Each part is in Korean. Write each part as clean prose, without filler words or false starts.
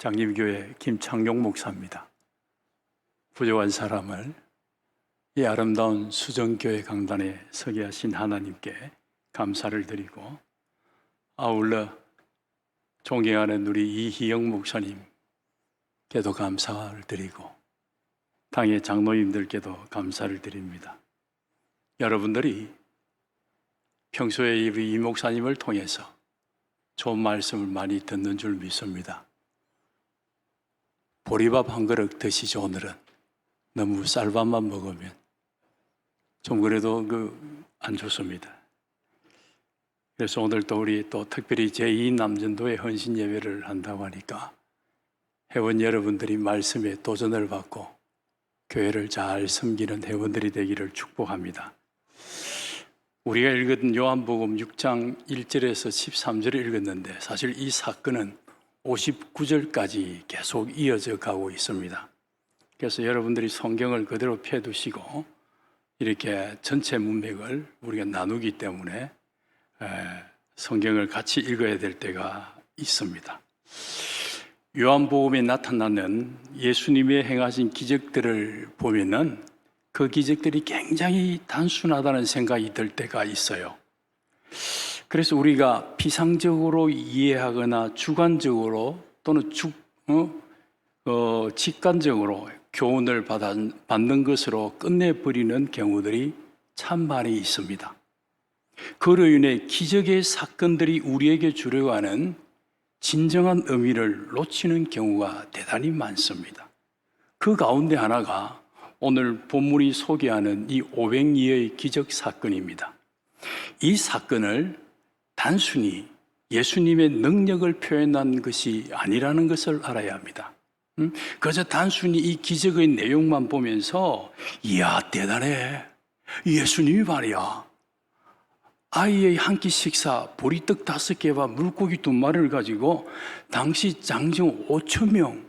장림교회 김창용 목사입니다. 부족한 사람을 이 아름다운 수정교회 강단에 서게 하신 하나님께 감사를 드리고, 아울러 존경하는 우리 이희영 목사님께도 감사를 드리고, 당의 장로님들께도 감사를 드립니다. 여러분들이 평소에 우리 이 목사님을 통해서 좋은 말씀을 많이 듣는 줄 믿습니다. 보리밥 한 그릇 드시죠. 오늘은 너무 쌀밥만 먹으면 좀 그래도 안 좋습니다. 그래서 오늘 또 우리 또 특별히 제2 남전도의 헌신 예배를 한다고 하니까 회원 여러분들이 말씀에 도전을 받고 교회를 잘 섬기는 회원들이 되기를 축복합니다. 우리가 읽은 요한복음 6장 1절에서 13절을 읽었는데, 사실 이 사건은 59절까지 계속 이어져 가고 있습니다. 그래서 여러분들이 성경을 그대로 펴두시고 이렇게 전체 문맥을 우리가 나누기 때문에 성경을 같이 읽어야 될 때가 있습니다. 요한복음에 나타나는 예수님의 행하신 기적들을 보면은 그 기적들이 굉장히 단순하다는 생각이 들 때가 있어요. 그래서 우리가 피상적으로 이해하거나 주관적으로 또는 직관적으로 교훈을 받는 것으로 끝내버리는 경우들이 참 많이 있습니다. 그로 인해 기적의 사건들이 우리에게 주려고 하는 진정한 의미를 놓치는 경우가 대단히 많습니다. 그 가운데 하나가 오늘 본문이 소개하는 이 500리의 기적 사건입니다. 이 사건을 단순히 예수님의 능력을 표현한 것이 아니라는 것을 알아야 합니다. 그저 단순히 이 기적의 내용만 보면서 이야 대단해, 예수님이 말이야 아이의 한 끼 식사 보리떡 5개와 물고기 2마리를 가지고 당시 장정 5,000명,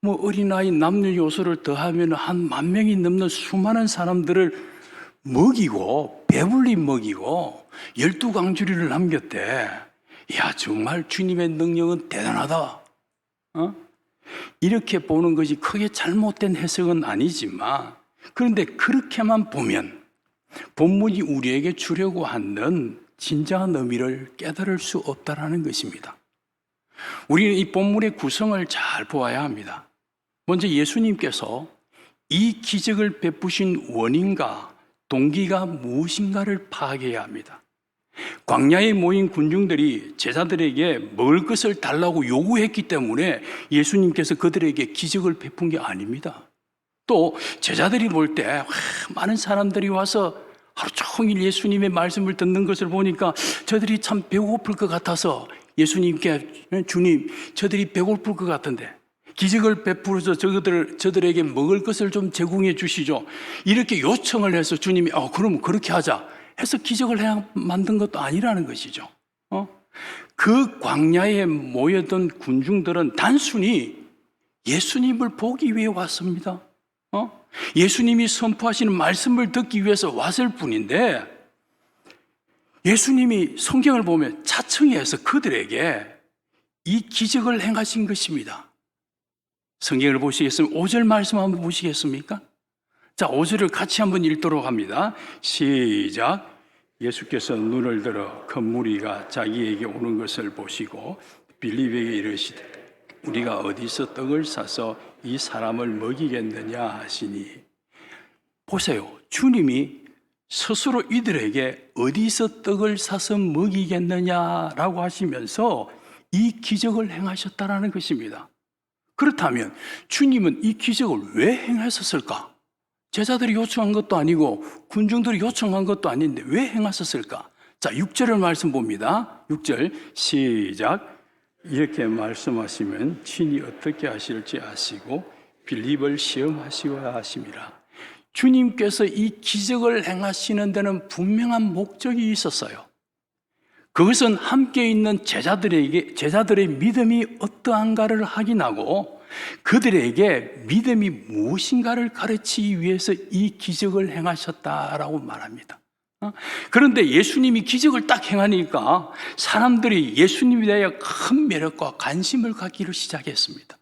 어린아이 남녀 요소를 더하면 한 10,000명이 넘는 수많은 사람들을 먹이고 배불리 먹이고 12강주리를 남겼대. 이야 정말 주님의 능력은 대단하다. 이렇게 보는 것이 크게 잘못된 해석은 아니지만, 그런데 그렇게만 보면 본문이 우리에게 주려고 하는 진정한 의미를 깨달을 수 없다는 것입니다. 우리는 이 본문의 구성을 잘 보아야 합니다. 먼저 예수님께서 이 기적을 베푸신 원인과 동기가 무엇인가를 파악해야 합니다. 광야에 모인 군중들이 제자들에게 먹을 것을 달라고 요구했기 때문에 예수님께서 그들에게 기적을 베푼 게 아닙니다. 또 제자들이 볼 때 많은 사람들이 와서 하루 종일 예수님의 말씀을 듣는 것을 보니까 저들이 참 배고플 것 같아서 예수님께, 주님 저들이 배고플 것 같은데 기적을 베풀어서 저들에게 먹을 것을 좀 제공해 주시죠, 이렇게 요청을 해서 주님이 그럼 그렇게 하자 해서 기적을 만든 것도 아니라는 것이죠. 그 광야에 모여든 군중들은 단순히 예수님을 보기 위해 왔습니다. 예수님이 선포하시는 말씀을 듣기 위해서 왔을 뿐인데, 예수님이 성경을 보면 차츰해서 그들에게 이 기적을 행하신 것입니다. 성경을 보시겠습니까? 5절 말씀 한번 보시겠습니까? 자, 5절을 같이 한번 읽도록 합니다. 시작. 예수께서 눈을 들어 큰 무리가 자기에게 오는 것을 보시고 빌립에게 이르시되 우리가 어디서 떡을 사서 이 사람을 먹이겠느냐 하시니. 보세요, 주님이 스스로 이들에게 어디서 떡을 사서 먹이겠느냐라고 하시면서 이 기적을 행하셨다는 것입니다. 그렇다면 주님은 이 기적을 왜 행하셨을까? 제자들이 요청한 것도 아니고 군중들이 요청한 것도 아닌데 왜 행하셨을까? 자, 6절을 말씀 봅니다. 6절 시작. 이렇게 말씀하시면 친히 어떻게 하실지 아시고 빌립을 시험하시고야 하심이라. 주님께서 이 기적을 행하시는 데는 분명한 목적이 있었어요. 그것은 함께 있는 제자들의 믿음이 어떠한가를 확인하고 그들에게 믿음이 무엇인가를 가르치기 위해서 이 기적을 행하셨다라고 말합니다. 그런데 예수님이 기적을 딱 행하니까 사람들이 예수님에 대해 큰 매력과 관심을 갖기를 시작했습니다.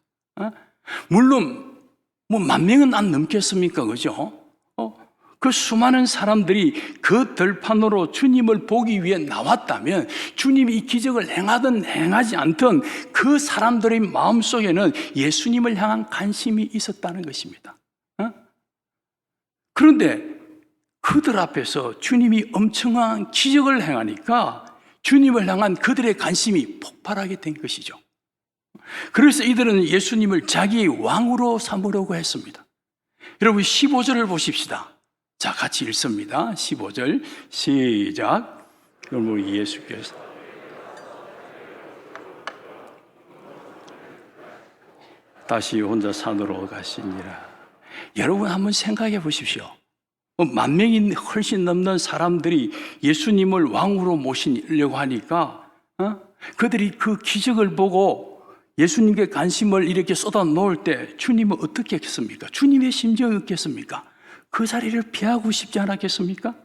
물론 뭐 10,000명은 안 넘겠습니까? 그죠? 그 수많은 사람들이 그 들판으로 주님을 보기 위해 나왔다면 주님이 이 기적을 행하든 행하지 않든 그 사람들의 마음속에는 예수님을 향한 관심이 있었다는 것입니다. 그런데 그들 앞에서 주님이 엄청난 기적을 행하니까 주님을 향한 그들의 관심이 폭발하게 된 것이죠. 그래서 이들은 예수님을 자기의 왕으로 삼으려고 했습니다. 여러분 15절을 보십시다. 자, 같이 읽습니다. 15절 시작. 그럼 우리 예수께서 다시 혼자 산으로 가시니라. 여러분 한번 생각해 보십시오. 10,000명이 훨씬 넘는 사람들이 예수님을 왕으로 모시려고 하니까 그들이 그 기적을 보고 예수님께 관심을 이렇게 쏟아 놓을 때 주님은 어떻게 했습니까? 주님의 심정이 어떻겠습니까? 그 자리를 피하고 싶지 않았겠습니까?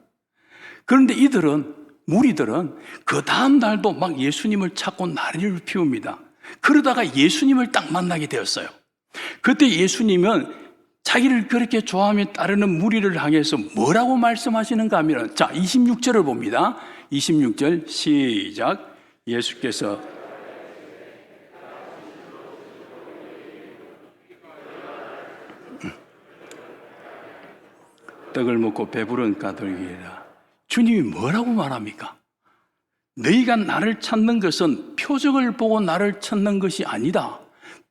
그런데 무리들은 그 다음 날도 막 예수님을 찾고 나리를 피웁니다. 그러다가 예수님을 딱 만나게 되었어요. 그때 예수님은 자기를 그렇게 좋아하며 따르는 무리를 향해서 뭐라고 말씀하시는가 하면, 자, 26절을 봅니다. 26절 시작. 예수께서 떡을 먹고 배부른 까닭이라. 주님이 뭐라고 말합니까? 너희가 나를 찾는 것은 표적을 보고 나를 찾는 것이 아니다.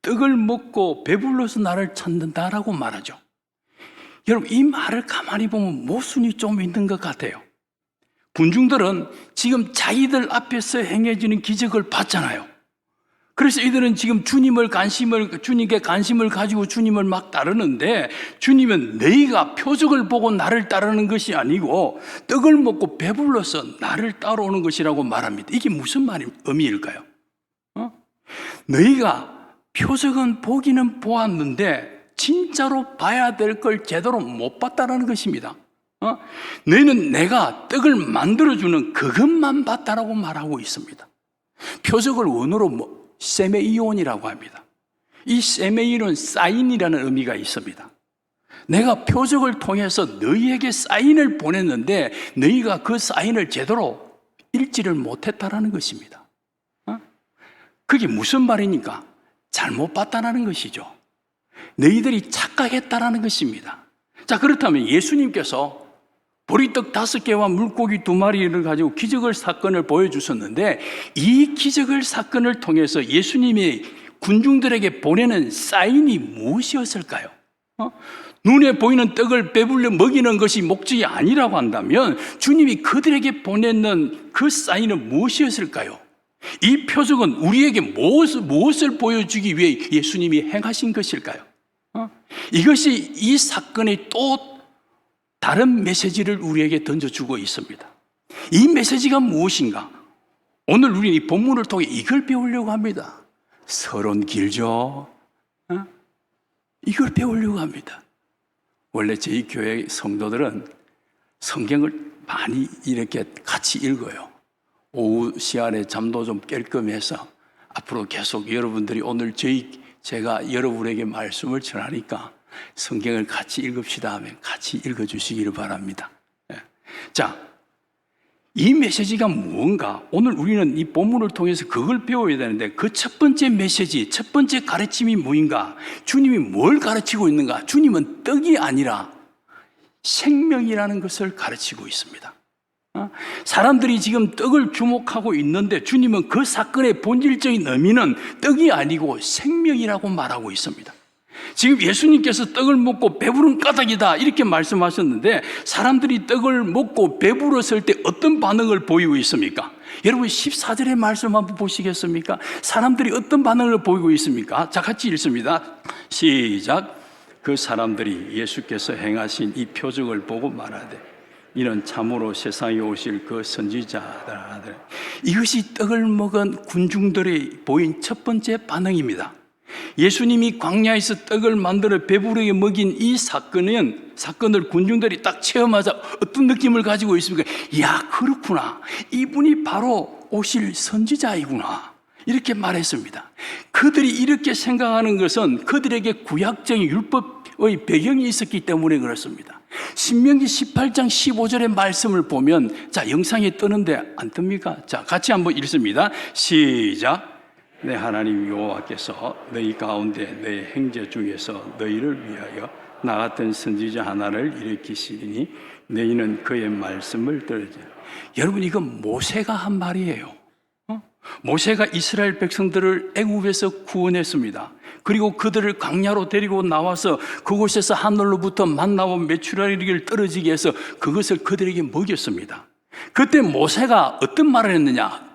떡을 먹고 배불러서 나를 찾는다라고 말하죠. 여러분, 이 말을 가만히 보면 모순이 좀 있는 것 같아요. 군중들은 지금 자기들 앞에서 행해지는 기적을 봤잖아요. 그래서 이들은 지금 주님께 관심을 가지고 주님을 막 따르는데, 주님은 너희가 표적을 보고 나를 따르는 것이 아니고 떡을 먹고 배불러서 나를 따라오는 것이라고 말합니다. 이게 무슨 의미일까요? 너희가 표적은 보기는 보았는데 진짜로 봐야 될 걸 제대로 못 봤다라는 것입니다. 너희는 내가 떡을 만들어주는 그것만 봤다라고 말하고 있습니다. 표적을 원어로 세메이온이라고 합니다. 이 세메이온은 사인이라는 의미가 있습니다. 내가 표적을 통해서 너희에게 사인을 보냈는데 너희가 그 사인을 제대로 읽지를 못했다라는 것입니다. 그게 무슨 말이니까? 잘못 봤다라는 것이죠. 너희들이 착각했다라는 것입니다. 자, 그렇다면 예수님께서 보리떡 5개와 물고기 2마리를 가지고 기적을 사건을 보여주셨는데, 이 기적을 사건을 통해서 예수님이 군중들에게 보내는 사인이 무엇이었을까요? 눈에 보이는 떡을 배불려 먹이는 것이 목적이 아니라고 한다면 주님이 그들에게 보내는 그 사인은 무엇이었을까요? 이 표적은 우리에게 무엇을 보여주기 위해 예수님이 행하신 것일까요? 이것이 이 사건의 또 다른 메시지를 우리에게 던져주고 있습니다. 이 메시지가 무엇인가? 오늘 우리는 이 본문을 통해 이걸 배우려고 합니다. 서론 길죠? 이걸 배우려고 합니다. 원래 저희 교회 성도들은 성경을 많이 이렇게 같이 읽어요. 오후 시간에 잠도 좀 깰 겸해서 앞으로 계속 여러분들이 오늘 제가 여러분에게 말씀을 전하니까 성경을 같이 읽읍시다 하면 같이 읽어주시기를 바랍니다. 자, 이 메시지가 무언가? 오늘 우리는 이 본문을 통해서 그걸 배워야 되는데, 그 첫 번째 메시지, 첫 번째 가르침이 무엇인가? 주님이 뭘 가르치고 있는가? 주님은 떡이 아니라 생명이라는 것을 가르치고 있습니다. 사람들이 지금 떡을 주목하고 있는데 주님은 그 사건의 본질적인 의미는 떡이 아니고 생명이라고 말하고 있습니다. 지금 예수님께서 떡을 먹고 배부른 까닭이다 이렇게 말씀하셨는데, 사람들이 떡을 먹고 배부렀을 때 어떤 반응을 보이고 있습니까? 여러분 14절의 말씀 한번 보시겠습니까? 사람들이 어떤 반응을 보이고 있습니까? 자, 같이 읽습니다. 시작. 그 사람들이 예수께서 행하신 이 표적을 보고 말하되 이는 참으로 세상에 오실 그 선지자다. 이것이 떡을 먹은 군중들이 보인 첫 번째 반응입니다. 예수님이 광야에서 떡을 만들어 배부르게 먹인 이 사건을 군중들이 딱 체험하자 어떤 느낌을 가지고 있습니까? 야, 그렇구나. 이분이 바로 오실 선지자이구나. 이렇게 말했습니다. 그 그들이 이렇게 생각하는 것은 그들에게 구약적인 율법의 배경이 있었기 때문에 그렇습니다. 신명기 18장 15절의 말씀을 보면, 자, 영상이 뜨는데 안 뜹니까? 자, 같이 한번 읽습니다. 시작. 내 하나님 여호와께서 너희 가운데 내 형제 중에서 너희를 위하여 나 같은 선지자 하나를 일으키시리니 너희는 그의 말씀을 들으자. 여러분, 이건 모세가 한 말이에요. 모세가 이스라엘 백성들을 애굽에서 구원했습니다. 그리고 그들을 광야로 데리고 나와서 그곳에서 하늘로부터 만나와 메추라기를 떨어지게 해서 그것을 그들에게 먹였습니다. 그때 모세가 어떤 말을 했느냐?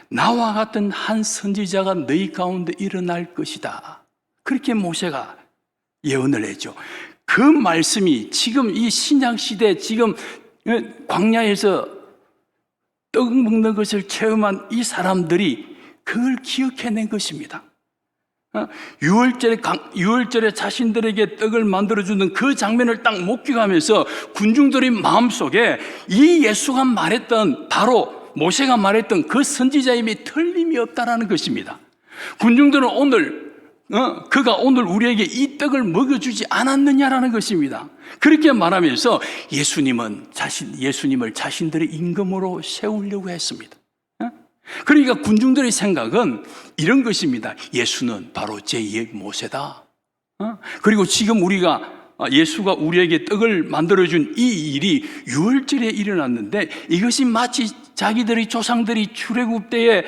나와 같은 한 선지자가 너희 가운데 일어날 것이다. 그렇게 모세가 예언을 했죠. 그 말씀이 지금 이 신약시대, 지금 광야에서 떡 먹는 것을 체험한 이 사람들이 그걸 기억해낸 것입니다. 6월절에 자신들에게 떡을 만들어주는 그 장면을 딱 목격하면서 군중들의 마음속에 이 예수가 말했던, 바로 모세가 말했던 그 선지자임이 틀림이 없다라는 것입니다. 군중들은 오늘 그가 오늘 우리에게 이 떡을 먹여주지 않았느냐라는 것입니다. 그렇게 말하면서 예수님을 자신들의 임금으로 세우려고 했습니다. 그러니까 군중들의 생각은 이런 것입니다. 예수는 바로 제2의 모세다. 그리고 지금 예수가 우리에게 떡을 만들어준 이 일이 유월절에 일어났는데, 이것이 마치 자기들의 조상들이 출애굽 때에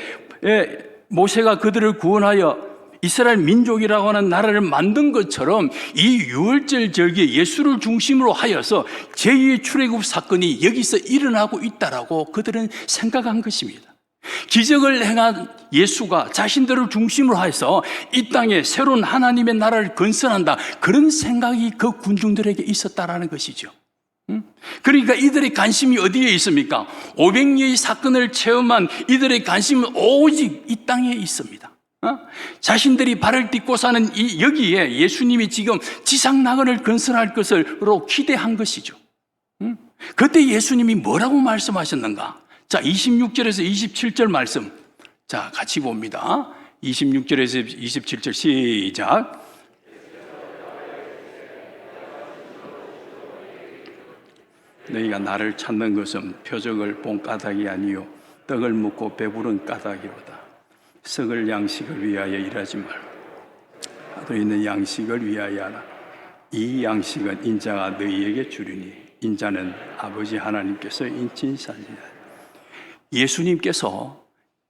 모세가 그들을 구원하여 이스라엘 민족이라고 하는 나라를 만든 것처럼 이 유월절 절기에 예수를 중심으로 하여서 제2의 출애굽 사건이 여기서 일어나고 있다라고 그들은 생각한 것입니다. 기적을 행한 예수가 자신들을 중심으로 해서 이 땅에 새로운 하나님의 나라를 건설한다, 그런 생각이 그 군중들에게 있었다라는 것이죠. 그러니까 이들의 관심이 어디에 있습니까? 500년의 사건을 체험한 이들의 관심은 오직 이 땅에 있습니다. 자신들이 발을 딛고 사는 여기에 예수님이 지금 지상낙원을 건설할 것으로 기대한 것이죠. 그때 예수님이 뭐라고 말씀하셨는가? 자, 26절에서 27절 말씀, 자, 같이 봅니다. 26절에서 27절 시작. 너희가 나를 찾는 것은 표적을 본 까닭이 아니요 떡을 먹고 배부른 까닭이로다. 썩을 양식을 위하여 일하지 말고 하도 있는 양식을 위하여 하라. 이 양식은 인자가 너희에게 주리니 인자는 아버지 하나님께서 인친사니라. 예수님께서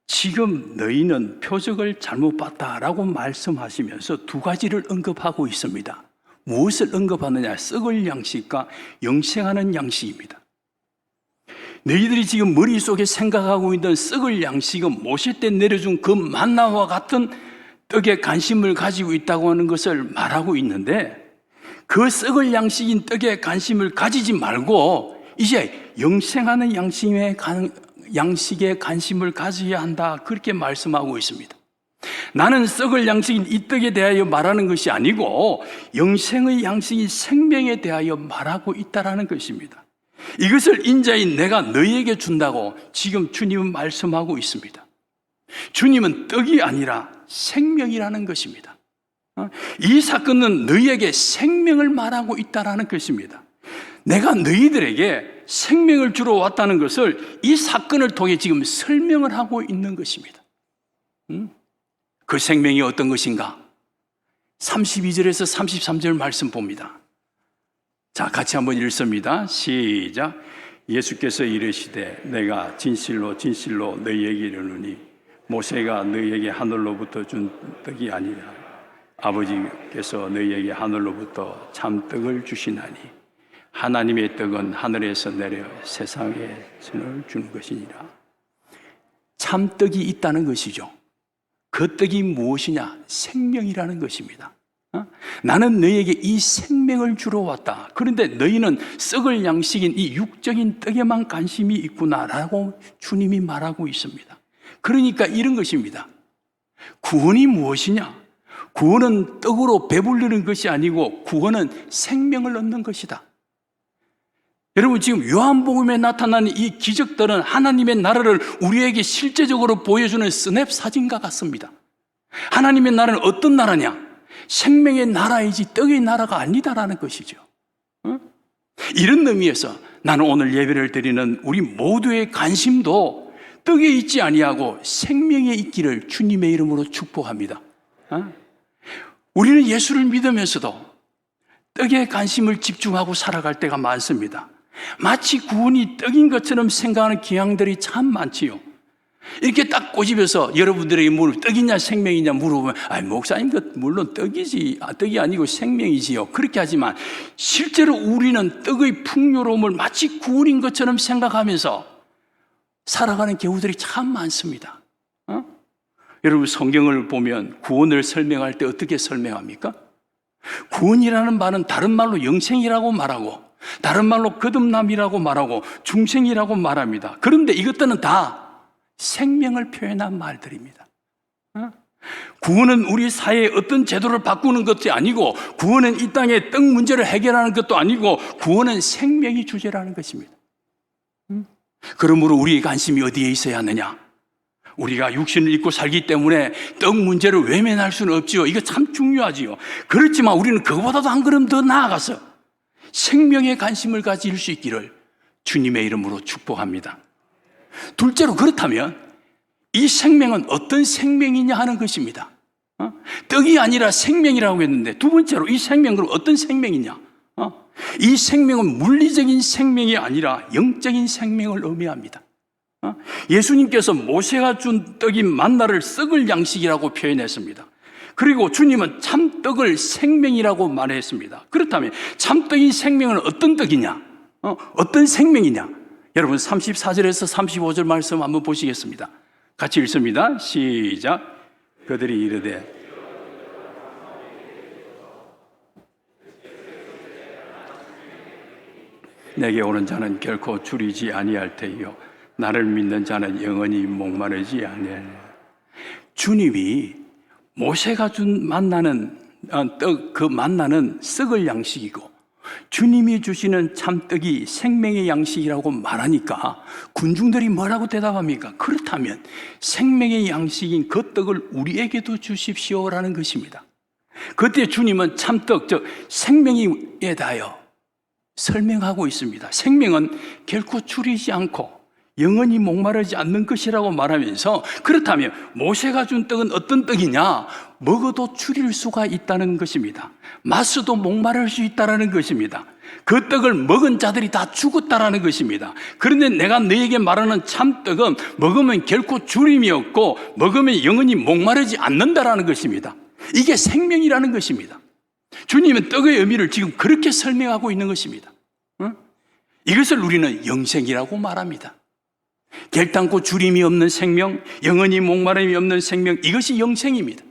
지금 너희는 표적을 잘못 봤다라고 말씀하시면서 두 가지를 언급하고 있습니다. 무엇을 언급하느냐? 썩을 양식과 영생하는 양식입니다. 너희들이 지금 머릿속에 생각하고 있는 썩을 양식은 모세 때 내려준 그 만나와 같은 떡에 관심을 가지고 있다고 하는 것을 말하고 있는데, 그 썩을 양식인 떡에 관심을 가지지 말고 이제 영생하는 양식에 관심을 가져야 한다, 그렇게 말씀하고 있습니다. 나는 썩을 양식인 이 떡에 대하여 말하는 것이 아니고 영생의 양식인 생명에 대하여 말하고 있다라는 것입니다. 이것을 인자인 내가 너희에게 준다고 지금 주님은 말씀하고 있습니다. 주님은 떡이 아니라 생명이라는 것입니다. 이 사건은 너희에게 생명을 말하고 있다라는 것입니다. 내가 너희들에게 생명을 주러 왔다는 것을 이 사건을 통해 지금 설명을 하고 있는 것입니다. 그 생명이 어떤 것인가? 32절에서 33절 말씀 봅니다. 자, 같이 한번 읽습니다. 시작. 예수께서 이르시되 내가 진실로 진실로 너희에게 이르노니 모세가 너희에게 하늘로부터 준 떡이 아니라 아버지께서 너희에게 하늘로부터 참떡을 주시나니 하나님의 떡은 하늘에서 내려 세상에 선을 주는 것이니라. 참떡이 있다는 것이죠. 그 떡이 무엇이냐? 생명이라는 것입니다. 나는 너희에게 이 생명을 주러 왔다. 그런데 너희는 썩을 양식인 이 육적인 떡에만 관심이 있구나라고 주님이 말하고 있습니다. 그러니까 이런 것입니다. 구원이 무엇이냐? 구원은 떡으로 배부르는 것이 아니고 구원은 생명을 얻는 것이다. 여러분, 지금 요한복음에 나타나는 이 기적들은 하나님의 나라를 우리에게 실제적으로 보여주는 스냅 사진과 같습니다. 하나님의 나라는 어떤 나라냐? 생명의 나라이지 떡의 나라가 아니다라는 것이죠. 이런 의미에서 나는 오늘 예배를 드리는 우리 모두의 관심도 떡에 있지 아니하고 생명에 있기를 주님의 이름으로 축복합니다. 우리는 예수를 믿으면서도 떡에 관심을 집중하고 살아갈 때가 많습니다. 마치 구원이 떡인 것처럼 생각하는 경향들이 참 많지요. 이렇게 딱 꼬집어서 여러분들에게 떡이냐 생명이냐 물어보면 목사님 물론 떡이지, 떡이 아니고 생명이지요. 그렇게 하지만 실제로 우리는 떡의 풍요로움을 마치 구원인 것처럼 생각하면서 살아가는 경우들이 참 많습니다. 여러분 성경을 보면 구원을 설명할 때 어떻게 설명합니까? 구원이라는 말은 다른 말로 영생이라고 말하고 다른 말로 거듭남이라고 말하고 중생이라고 말합니다. 그런데 이것들은 다 생명을 표현한 말들입니다. 구원은 우리 사회의 어떤 제도를 바꾸는 것이 아니고 구원은 이 땅의 떡 문제를 해결하는 것도 아니고 구원은 생명이 주제라는 것입니다. 그러므로 우리의 관심이 어디에 있어야 하느냐? 우리가 육신을 입고 살기 때문에 떡 문제를 외면할 수는 없지요. 이거 참 중요하지요. 그렇지만 우리는 그거보다도 한 걸음 더 나아가서 생명에 관심을 가질 수 있기를 주님의 이름으로 축복합니다. 둘째로 그렇다면 이 생명은 어떤 생명이냐 하는 것입니다. 떡이 아니라 생명이라고 했는데 두 번째로 이 생명은 어떤 생명이냐? 이 생명은 물리적인 생명이 아니라 영적인 생명을 의미합니다. 예수님께서 모세가 준 떡인 만나를 썩을 양식이라고 표현했습니다. 그리고 주님은 참떡을 생명이라고 말했습니다. 그렇다면 참떡인 생명은 어떤 떡이냐? 어떤 생명이냐? 여러분 34절에서 35절 말씀 한번 보시겠습니다. 같이 읽습니다. 시작. 그들이 이르되 내게 오는 자는 결코 줄이지 아니할 테요 나를 믿는 자는 영원히 목마르지 아니하리라. 주님이 모세가 준 만나는 떡, 그 만나는 썩을 양식이고 주님이 주시는 참떡이 생명의 양식이라고 말하니까 군중들이 뭐라고 대답합니까? 그렇다면 생명의 양식인 그 떡을 우리에게도 주십시오라는 것입니다. 그때 주님은 참떡, 즉 생명에 대하여 설명하고 있습니다. 생명은 결코 줄이지 않고 영원히 목마르지 않는 것이라고 말하면서 그렇다면 모세가 준 떡은 어떤 떡이냐? 먹어도 줄일 수가 있다는 것입니다. 마셔도 목마를 수 있다는 것입니다. 그 떡을 먹은 자들이 다 죽었다는 것입니다. 그런데 내가 너에게 말하는 참떡은 먹으면 결코 줄임이 없고 먹으면 영원히 목마르지 않는다는 것입니다. 이게 생명이라는 것입니다. 주님은 떡의 의미를 지금 그렇게 설명하고 있는 것입니다. 이것을 우리는 영생이라고 말합니다. 결단코 줄임이 없는 생명, 영원히 목마름이 없는 생명, 이것이 영생입니다.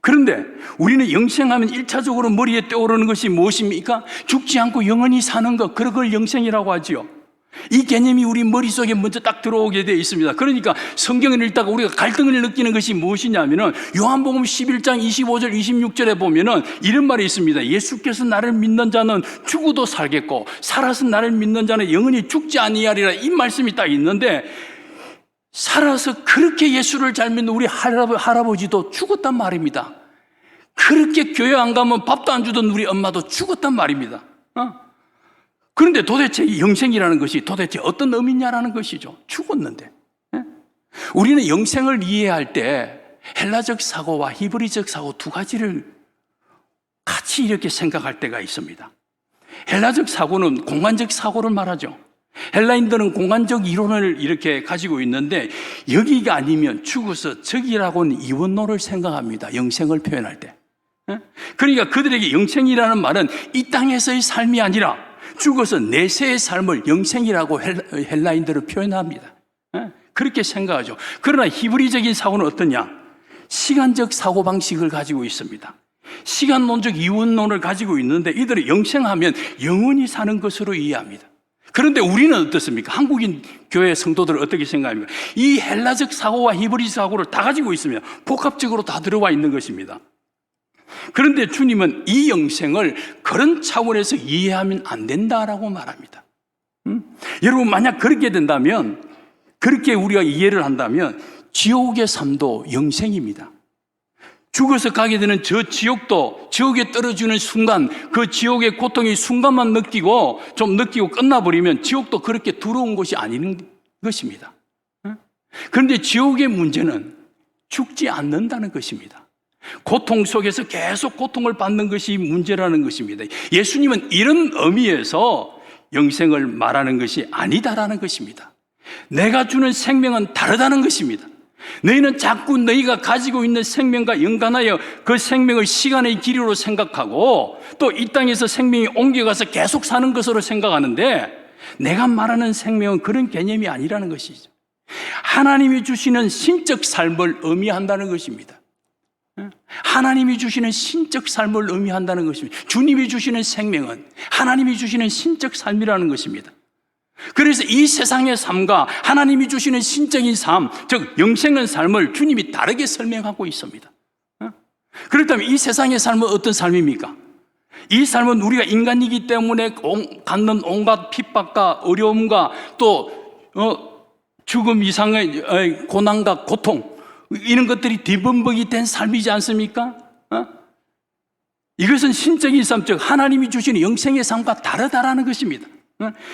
그런데 우리는 영생하면 1차적으로 머리에 떠오르는 것이 무엇입니까? 죽지 않고 영원히 사는 것, 그걸 영생이라고 하지요. 이 개념이 우리 머릿속에 먼저 딱 들어오게 되어 있습니다. 그러니까 성경을 읽다가 우리가 갈등을 느끼는 것이 무엇이냐면은 요한복음 11장 25절 26절에 보면은 이런 말이 있습니다. 예수께서 나를 믿는 자는 죽어도 살겠고 살아서 나를 믿는 자는 영원히 죽지 아니하리라. 이 말씀이 딱 있는데 살아서 그렇게 예수를 잘 믿는 우리 할아버지도 죽었단 말입니다. 그렇게 교회 안 가면 밥도 안 주던 우리 엄마도 죽었단 말입니다. 그런데 도대체 영생이라는 것이 도대체 어떤 의미냐라는 것이죠. 죽었는데. 우리는 영생을 이해할 때 헬라적 사고와 히브리적 사고 두 가지를 같이 이렇게 생각할 때가 있습니다. 헬라적 사고는 공간적 사고를 말하죠. 헬라인들은 공간적 이론을 이렇게 가지고 있는데 여기가 아니면 죽어서 저기라고는 이원론을 생각합니다. 영생을 표현할 때. 그러니까 그들에게 영생이라는 말은 이 땅에서의 삶이 아니라 죽어서 내세의 삶을 영생이라고 헬라인들은 표현합니다. 그렇게 생각하죠. 그러나 히브리적인 사고는 어떠냐? 시간적 사고방식을 가지고 있습니다. 시간론적 이원론을 가지고 있는데 이들이 영생하면 영원히 사는 것으로 이해합니다. 그런데 우리는 어떻습니까? 한국인 교회 성도들은 어떻게 생각합니까? 이 헬라적 사고와 히브리 사고를 다 가지고 있으면 복합적으로 다 들어와 있는 것입니다. 그런데 주님은 이 영생을 그런 차원에서 이해하면 안 된다라고 말합니다. 여러분 만약 그렇게 된다면 그렇게 우리가 이해를 한다면 지옥의 삶도 영생입니다. 죽어서 가게 되는 저 지옥도, 지옥에 떨어지는 순간, 그 지옥의 고통의 순간만 느끼고 좀 느끼고 끝나버리면 지옥도 그렇게 두려운 곳이 아닌 것입니다. 그런데 지옥의 문제는 죽지 않는다는 것입니다. 고통 속에서 계속 고통을 받는 것이 문제라는 것입니다. 예수님은 이런 의미에서 영생을 말하는 것이 아니다라는 것입니다. 내가 주는 생명은 다르다는 것입니다. 너희는 자꾸 너희가 가지고 있는 생명과 연관하여 그 생명을 시간의 길이로 생각하고 또 이 땅에서 생명이 옮겨가서 계속 사는 것으로 생각하는데, 내가 말하는 생명은 그런 개념이 아니라는 것이죠. 하나님이 주시는 신적 삶을 의미한다는 것입니다. 하나님이 주시는 신적 삶을 의미한다는 것입니다. 주님이 주시는 생명은 하나님이 주시는 신적 삶이라는 것입니다. 그래서 이 세상의 삶과 하나님이 주시는 신적인 삶, 즉 영생의 삶을 주님이 다르게 설명하고 있습니다. 그렇다면 이 세상의 삶은 어떤 삶입니까? 이 삶은 우리가 인간이기 때문에 갖는 온갖 핍박과 어려움과 또 죽음 이상의 고난과 고통, 이런 것들이 뒤범벅이 된 삶이지 않습니까? 이것은 신적인 삶, 즉 하나님이 주시는 영생의 삶과 다르다라는 것입니다.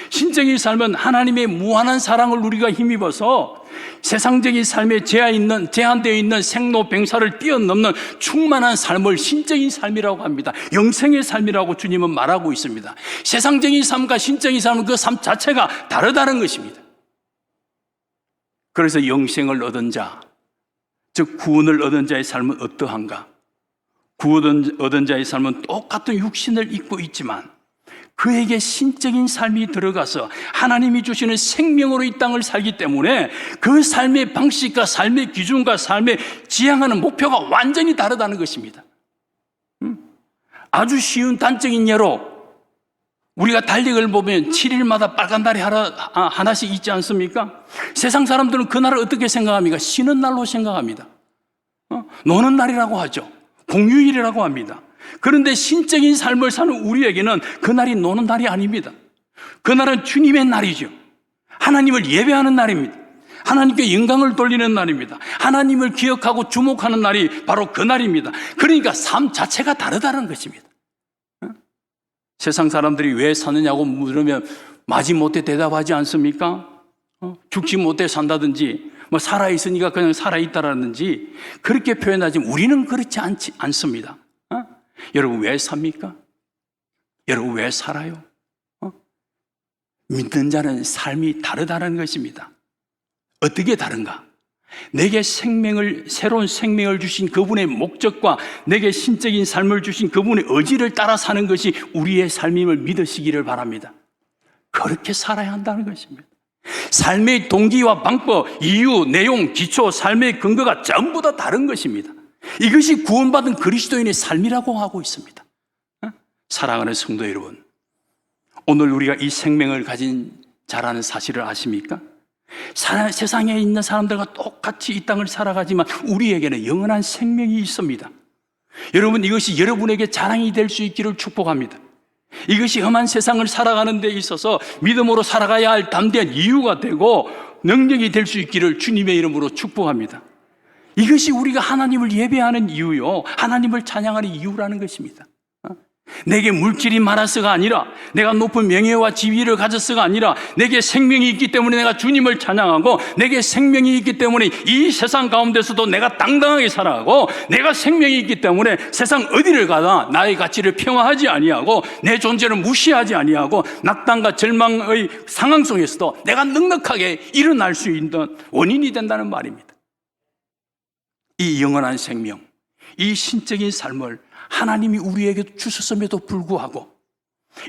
신적인 삶은 하나님의 무한한 사랑을 우리가 힘입어서 세상적인 삶에 제한되어 있는 생로병사를 뛰어넘는 충만한 삶을 신적인 삶이라고 합니다. 영생의 삶이라고 주님은 말하고 있습니다. 세상적인 삶과 신적인 삶은 그 삶 자체가 다르다는 것입니다. 그래서 영생을 얻은 자, 즉 구원을 얻은 자의 삶은 어떠한가? 구원을 얻은 자의 삶은 똑같은 육신을 입고 있지만 그에게 신적인 삶이 들어가서 하나님이 주시는 생명으로 이 땅을 살기 때문에 그 삶의 방식과 삶의 기준과 삶의 지향하는 목표가 완전히 다르다는 것입니다. 아주 쉬운 단적인 예로 우리가 달력을 보면 7일마다 빨간 달이 하나씩 있지 않습니까? 세상 사람들은 그날을 어떻게 생각합니까? 쉬는 날로 생각합니다. 노는 날이라고 하죠. 공휴일이라고 합니다. 그런데 신적인 삶을 사는 우리에게는 그날이 노는 날이 아닙니다. 그날은 주님의 날이죠. 하나님을 예배하는 날입니다. 하나님께 영광을 돌리는 날입니다. 하나님을 기억하고 주목하는 날이 바로 그 날입니다. 그러니까 삶 자체가 다르다는 것입니다. 세상 사람들이 왜 사느냐고 물으면 마지못해 대답하지 않습니까? 죽지 못해 산다든지 뭐 살아있으니까 그냥 살아있다라든지 그렇게 표현하지만 우리는 그렇지 않습니다. 여러분 왜 삽니까? 여러분 왜 살아요? 믿는 자는 삶이 다르다는 것입니다. 어떻게 다른가? 내게 새로운 생명을 주신 그분의 목적과 내게 신적인 삶을 주신 그분의 의지를 따라 사는 것이 우리의 삶임을 믿으시기를 바랍니다. 그렇게 살아야 한다는 것입니다. 삶의 동기와 방법, 이유, 내용, 기초, 삶의 근거가 전부 다 다른 것입니다. 이것이 구원받은 그리스도인의 삶이라고 하고 있습니다. 사랑하는 성도 여러분, 오늘 우리가 이 생명을 가진 자라는 사실을 아십니까? 세상에 있는 사람들과 똑같이 이 땅을 살아가지만 우리에게는 영원한 생명이 있습니다. 여러분, 이것이 여러분에게 자랑이 될 수 있기를 축복합니다. 이것이 험한 세상을 살아가는 데 있어서 믿음으로 살아가야 할 담대한 이유가 되고 능력이 될 수 있기를 주님의 이름으로 축복합니다. 이것이 우리가 하나님을 예배하는 이유요, 하나님을 찬양하는 이유라는 것입니다. 내게 물질이 많아서가 아니라, 내가 높은 명예와 지위를 가졌어가 아니라, 내게 생명이 있기 때문에 내가 주님을 찬양하고, 내게 생명이 있기 때문에 이 세상 가운데서도 내가 당당하게 살아가고, 내가 생명이 있기 때문에 세상 어디를 가나 나의 가치를 평화하지 아니하고 내 존재를 무시하지 아니하고 낙담과 절망의 상황 속에서도 내가 넉넉하게 일어날 수 있는 원인이 된다는 말입니다. 이 영원한 생명, 이 신적인 삶을 하나님이 우리에게 주셨음에도 불구하고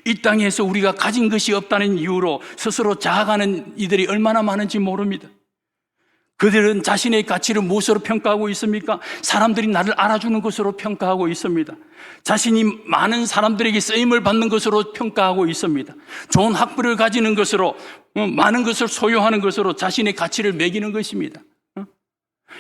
이 땅에서 우리가 가진 것이 없다는 이유로 스스로 자학하는 이들이 얼마나 많은지 모릅니다. 그들은 자신의 가치를 무엇으로 평가하고 있습니까? 사람들이 나를 알아주는 것으로 평가하고 있습니다. 자신이 많은 사람들에게 쓰임을 받는 것으로 평가하고 있습니다. 좋은 학벌을 가지는 것으로, 많은 것을 소유하는 것으로 자신의 가치를 매기는 것입니다.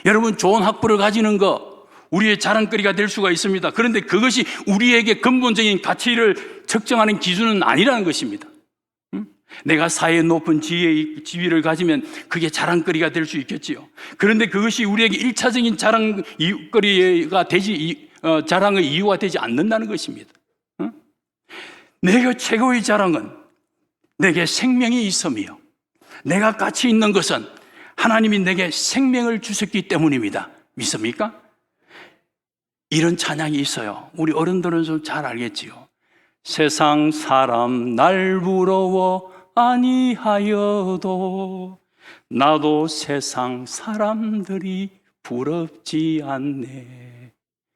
여러분, 좋은 학벌을 가지는 것 우리의 자랑거리가 될 수가 있습니다. 그런데 그것이 우리에게 근본적인 가치를 측정하는 기준은 아니라는 것입니다. 내가 사회의 높은 지위를 가지면 그게 자랑거리가 될 수 있겠지요. 그런데 그것이 우리에게 일차적인 자랑거리가 자랑의 이유가 되지 않는다는 것입니다. 내가 최고의 자랑은 내게 생명이 있음이요, 내가 가치 있는 것은 하나님이 내게 생명을 주셨기 때문입니다. 믿습니까? 이런 찬양이 있어요. 우리 어른들은 좀 잘 알겠지요. 세상 사람 날 부러워 아니하여도 나도 세상 사람들이 부럽지 않네.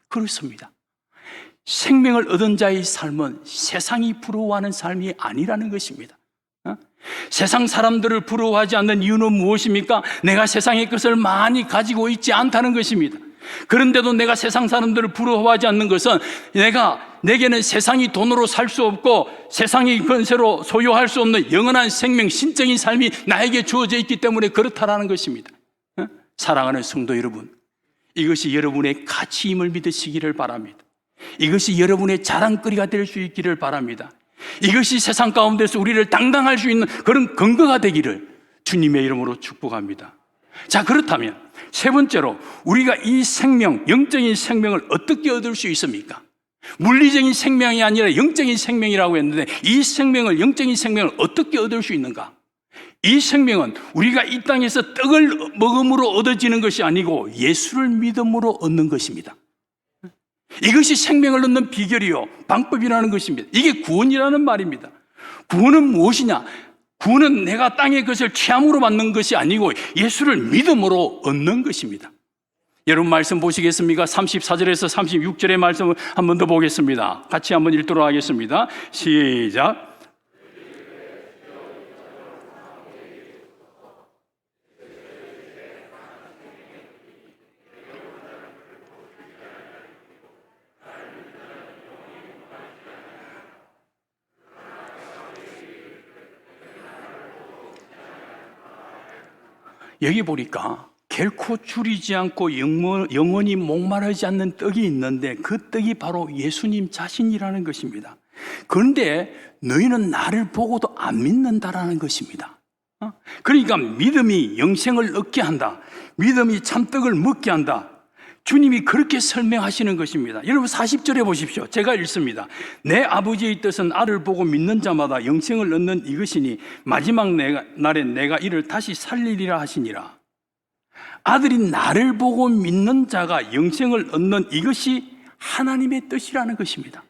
그렇습니다. 생명을 얻은 자의 삶은 세상이 부러워하는 삶이 아니라는 것입니다. 세상 사람들을 부러워하지 않는 이유는 무엇입니까? 내가 세상의 것을 많이 가지고 있지 않다는 것입니다. 그런데도 내가 세상 사람들을 부러워하지 않는 것은 내게는 세상이 돈으로 살 수 없고 세상이 권세로 소유할 수 없는 영원한 생명, 신적인 삶이 나에게 주어져 있기 때문에 그렇다라는 것입니다. 사랑하는 성도 여러분, 이것이 여러분의 가치임을 믿으시기를 바랍니다. 이것이 여러분의 자랑거리가 될 수 있기를 바랍니다. 이것이 세상 가운데서 우리를 당당할 수 있는 그런 근거가 되기를 주님의 이름으로 축복합니다. 자, 그렇다면 세 번째로 우리가 이 생명, 영적인 생명을 어떻게 얻을 수 있습니까? 물리적인 생명이 아니라 영적인 생명이라고 했는데 이 생명을, 영적인 생명을 어떻게 얻을 수 있는가? 이 생명은 우리가 이 땅에서 떡을 먹음으로 얻어지는 것이 아니고 예수를 믿음으로 얻는 것입니다. 이것이 생명을 얻는 비결이요, 방법이라는 것입니다. 이게 구원이라는 말입니다. 구원은 무엇이냐? 구원은 내가 땅의 것을 취함으로 받는 것이 아니고 예수를 믿음으로 얻는 것입니다. 여러분 말씀 보시겠습니까? 34절에서 36절의 말씀을 한 번 더 보겠습니다. 같이 한번 읽도록 하겠습니다. 시작. 여기 보니까 결코 줄이지 않고 영원히 목마르지 않는 떡이 있는데 그 떡이 바로 예수님 자신이라는 것입니다. 그런데 너희는 나를 보고도 안 믿는다라는 것입니다. 그러니까 믿음이 영생을 얻게 한다, 믿음이 참떡을 먹게 한다, 주님이 그렇게 설명하시는 것입니다. 여러분 40절에 보십시오. 제가 읽습니다. 내 아버지의 뜻은 아를 보고 믿는 자마다 영생을 얻는 이것이니 마지막 날에 내가 이를 다시 살리리라 하시니라. 아들이 나를 보고 믿는 자가 영생을 얻는 이것이 하나님의 뜻이라는 것입니다.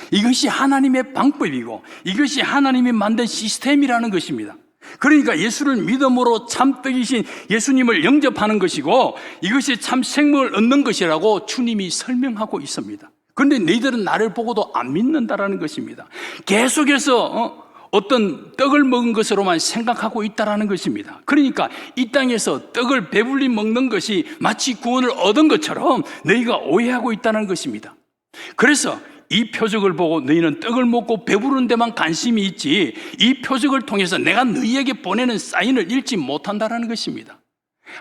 이것이 하나님의 방법이고 이것이 하나님이 만든 시스템이라는 것입니다. 그러니까 예수를 믿음으로 참떡이신 예수님을 영접하는 것이고 이것이 참 생명을 얻는 것이라고 주님이 설명하고 있습니다. 그런데 너희들은 나를 보고도 안 믿는다라는 것입니다. 계속해서 어떤 떡을 먹은 것으로만 생각하고 있다라는 것입니다. 그러니까 이 땅에서 떡을 배불리 먹는 것이 마치 구원을 얻은 것처럼 너희가 오해하고 있다는 것입니다. 그래서 이 표적을 보고 너희는 떡을 먹고 배부른 데만 관심이 있지 이 표적을 통해서 내가 너희에게 보내는 사인을 읽지 못한다는 것입니다.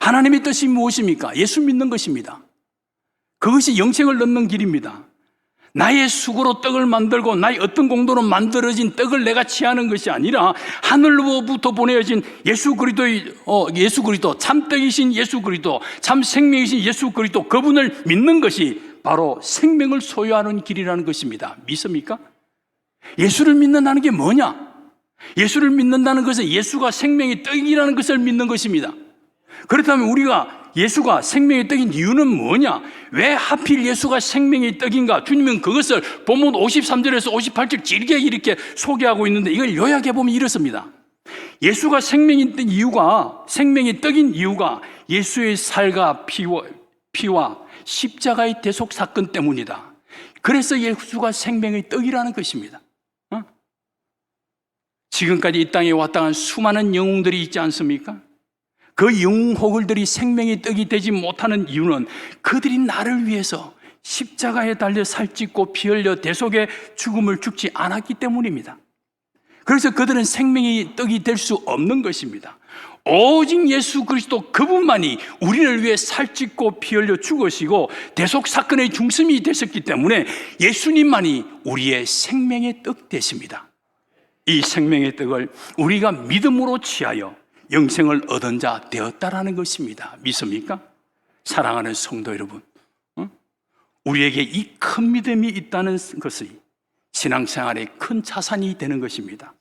하나님의 뜻이 무엇입니까? 예수 믿는 것입니다. 그것이 영생을 얻는 길입니다. 나의 수고로 떡을 만들고 나의 어떤 공로로 만들어진 떡을 내가 취하는 것이 아니라 하늘로부터 보내어진 예수 그리스도, 참떡이신 예수 그리스도, 참 생명이신 예수 그리스도, 그분을 믿는 것이 바로 생명을 소유하는 길이라는 것입니다. 믿습니까? 예수를 믿는다는 게 뭐냐? 예수를 믿는다는 것은 예수가 생명의 떡이라는 것을 믿는 것입니다. 그렇다면 우리가 예수가 생명의 떡인 이유는 뭐냐? 왜 하필 예수가 생명의 떡인가? 주님은 그것을 본문 53절에서 58절 길게 이렇게 소개하고 있는데 이걸 요약해 보면 이렇습니다. 예수가 생명의 떡인 이유가 예수의 살과 피와 십자가의 대속 사건 때문이다. 그래서 예수가 생명의 떡이라는 것입니다. 지금까지 이 땅에 왔다 간 수많은 영웅들이 있지 않습니까? 그 영웅 호글들이 생명의 떡이 되지 못하는 이유는 그들이 나를 위해서 십자가에 달려 살찌고 피 흘려 대속의 죽음을 죽지 않았기 때문입니다. 그래서 그들은 생명의 떡이 될 수 없는 것입니다. 오직 예수 그리스도 그분만이 우리를 위해 살찌고 피 흘려 죽으시고 대속 사건의 중심이 되셨기 때문에 예수님만이 우리의 생명의 떡 되십니다. 이 생명의 떡을 우리가 믿음으로 취하여 영생을 얻은 자 되었다라는 것입니다. 믿습니까? 사랑하는 성도 여러분, 우리에게 이 큰 믿음이 있다는 것이 신앙생활의 큰 자산이 되는 것입니다.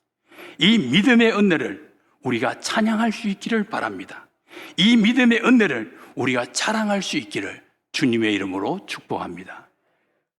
이 믿음의 은혜를 우리가 찬양할 수 있기를 바랍니다. 이 믿음의 은혜를 우리가 자랑할 수 있기를 주님의 이름으로 축복합니다.